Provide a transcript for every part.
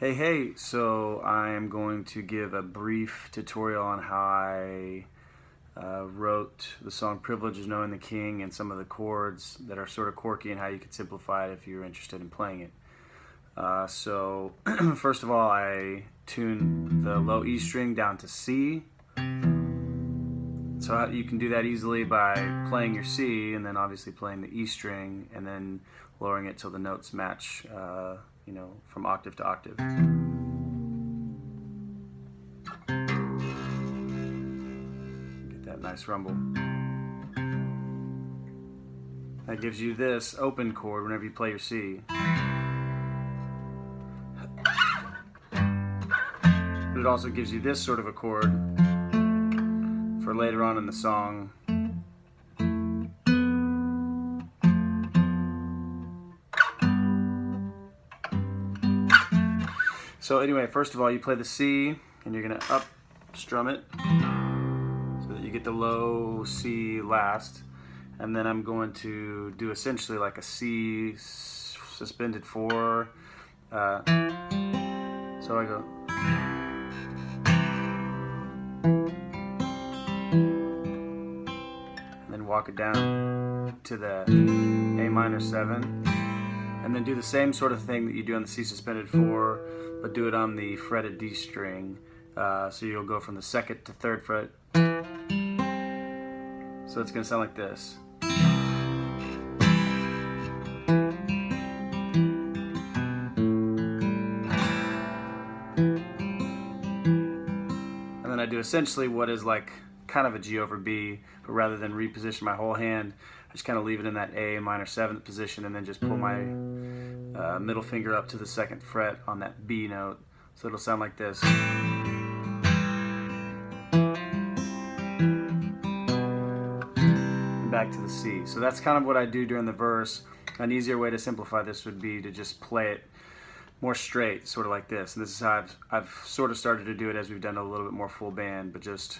Hey, so I am going to give a brief tutorial on how I wrote the song Privilege is Knowing the King and some of the chords that are sort of quirky and how you could simplify it if you're interested in playing it. So first of all, I tune the low E string down to C. So you can do that easily by playing your C and then obviously playing the E string and then lowering it till the notes match, from octave to octave. Get that nice rumble. That gives you this open chord whenever you play your C. But it also gives you this sort of a chord for later on in the song. So anyway, first of all, you play the C and you're going to up strum it so that you get the low C last. And then I'm going to do essentially like a C suspended 4. So I go. And then walk it down to the A minor 7. And then do the same sort of thing that you do on the C suspended 4, but do it on the fretted D string. So you'll go from the 2nd to 3rd fret. So it's going to sound like this. And then I do essentially what is like kind of a G over B, but rather than reposition my whole hand, I just kind of leave it in that A minor 7th position and then just pull my middle finger up to the 2nd fret on that B note. So it'll sound like this. And back to the C. So that's kind of what I do during the verse. An easier way to simplify this would be to just play it more straight, sort of like this. And this is how I've sort of started to do it as we've done a little bit more full band, but just...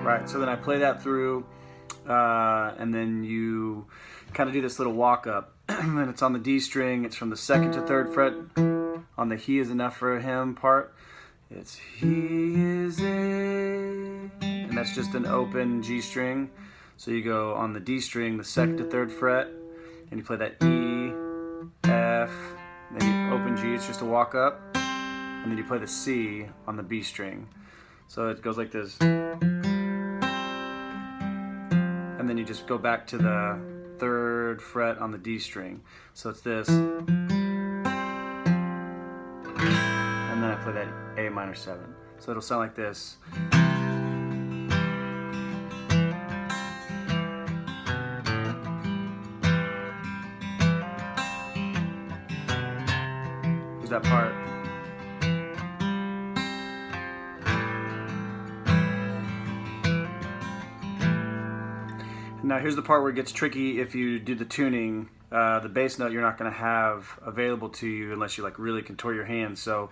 Right, so then I play that through, and then you kind of do this little walk up, and it's on the D string. It's from the 2nd to 3rd fret. On the He is enough for him part, it's He is a, and that's just an open G string. So you go on the D string, the 2nd to 3rd fret, and you play that E, F, then you open G. It's just a walk up, and then you play the C on the B string. So it goes like this. And then you just go back to the 3rd fret on the D string. So it's this. And then I play that A minor 7. So it'll sound like this. Here's that part. Now here's the part where it gets tricky. If you do the tuning, the bass note you're not going to have available to you unless you like really contort your hands. So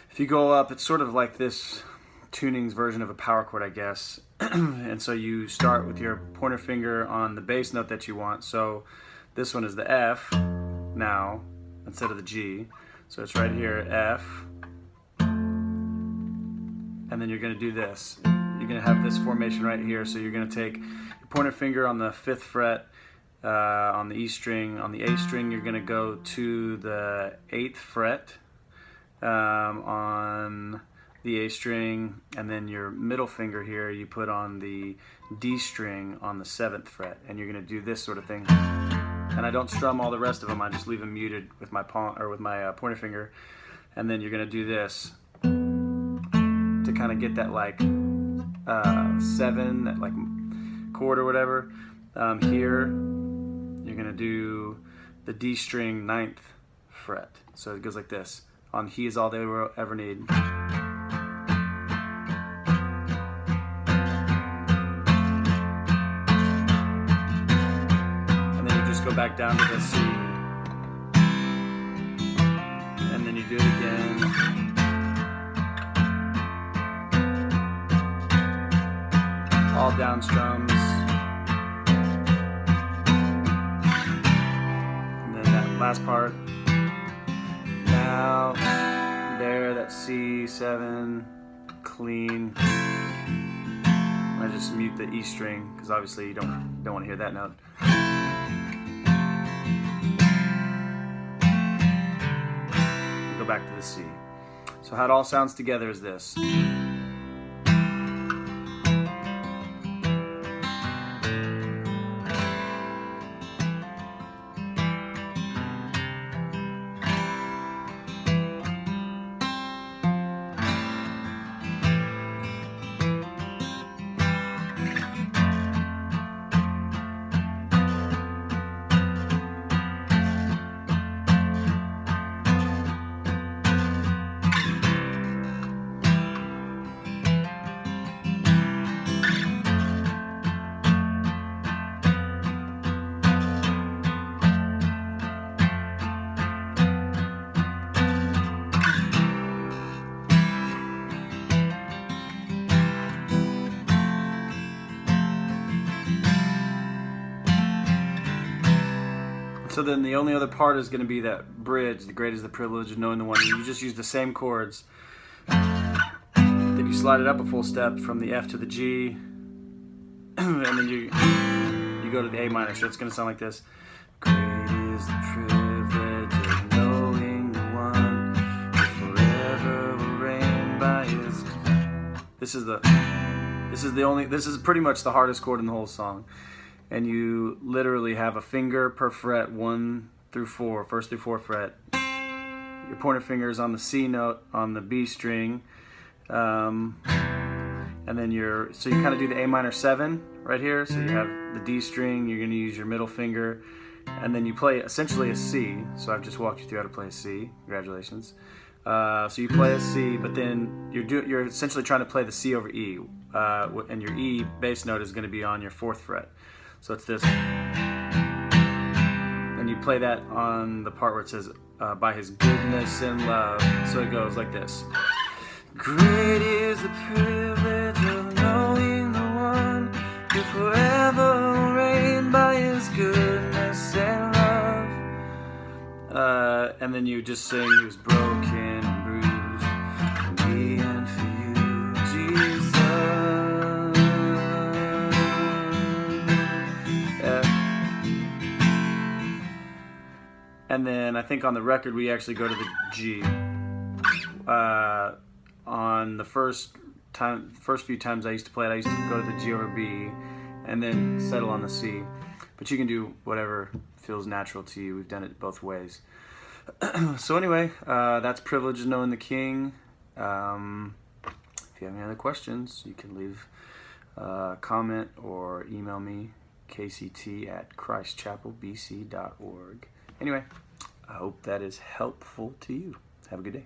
if you go up, it's sort of like this tuning's version of a power chord, I guess. And so you start with your pointer finger on the bass note that you want. So this one is the F now instead of the G. So it's right here, F. And then you're going to do this. You're going to have this formation right here. So you're going to take your pointer finger on the 5th fret on the E string. On the A string, you're going to go to the 8th fret on the A string, and then your middle finger here you put on the D string on the 7th fret, and you're going to do this sort of thing. And I don't strum all the rest of them. I just leave them muted with my palm or with my pointer finger, and then you're going to do this to kind of get that like 7, that like chord or whatever. Here you're gonna do the D string 9th fret. So it goes like this. On He is all they will ever need. And then you just go back down to the C. And then you do it again. all down strums. And then that last part. Now, there, that C7, clean. I just mute the E string because obviously you don't want to hear that note. Go back to the C. So how it all sounds together is this. So then the only other part is going to be that bridge, the great is the privilege of knowing the one. You just use the same chords. Then you slide it up a full step from the F to the G. And then you go to the A minor. So it's going to sound like this. Great is the privilege of knowing the one who forever will reign by his... This is pretty much the hardest chord in the whole song. And you literally have a finger per fret, 1 through 4, first through 4th fret. Your pointer finger is on the C note on the B string, and then so you kind of do the A minor 7 right here. So you have the D string. You're going to use your middle finger, and then you play essentially a C. So I've just walked you through how to play a C. Congratulations. So you play a C, but then you're essentially trying to play the C over E, and your E bass note is going to be on your 4th fret. So it's this, and you play that on the part where it says, by his goodness and love. So it goes like this. Great is the privilege of knowing the one who forever will reign by his goodness and love. And then you just sing, he was broken and bruised for me and for you, Jesus. And then I think on the record we actually go to the G. On the first few times I used to play it, I used to go to the G over B and then settle on the C. But you can do whatever feels natural to you. We've done it both ways. So anyway, that's Privilege of Knowing the King. If you have any other questions, you can leave a comment or email me, kct@christchapelbc.org. Anyway, I hope that is helpful to you. Have a good day.